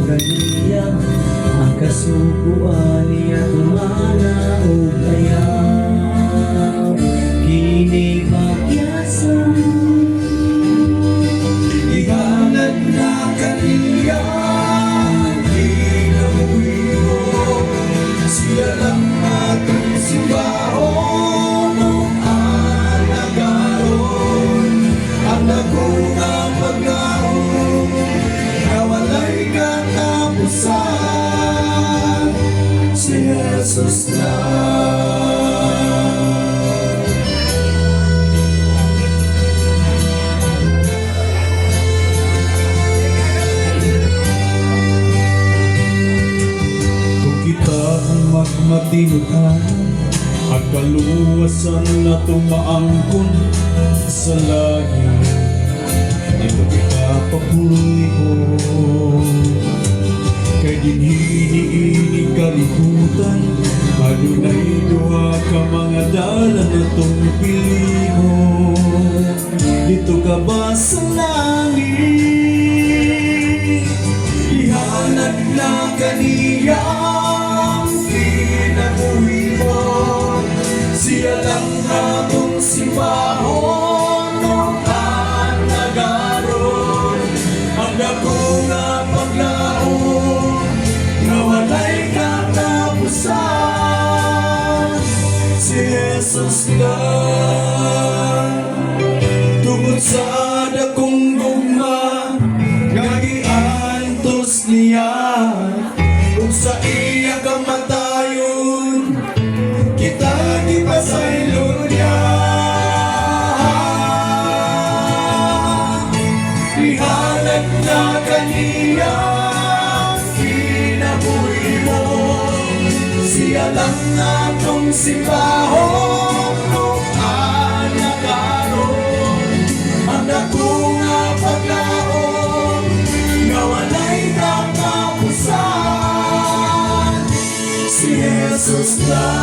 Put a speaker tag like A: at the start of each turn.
A: ganiya ang kasukuan niya tumana o ayaw kini pagyasa
B: ihanad na kaniya kinabuhi mo siya lang atong simbahon noong anagaron ang nagunga paglaong nawalay katapusan si Jesus lang. Magmatinuhan at kaluwasan na tumaangkon sa langit. Ito kita papuloy ko kay dinhini-ini kalibutan adunay duha ka mga dalan na itong pili mo. Dito ka ba sa langit ihanad na kaniya siya lang atong simbahon noong anagaron ang nagunga paglaong nawalay katapusan si Jesus lang. Tungod sa dakong gugma nga giantos niya ug sa iya kamatayon kita gipasaylo niya. Ihanad na kaniya kinabuhi mo siya lang atong simbahon noong anagaron ang nagunga paglaong nawalay katapusan si Jesus lang.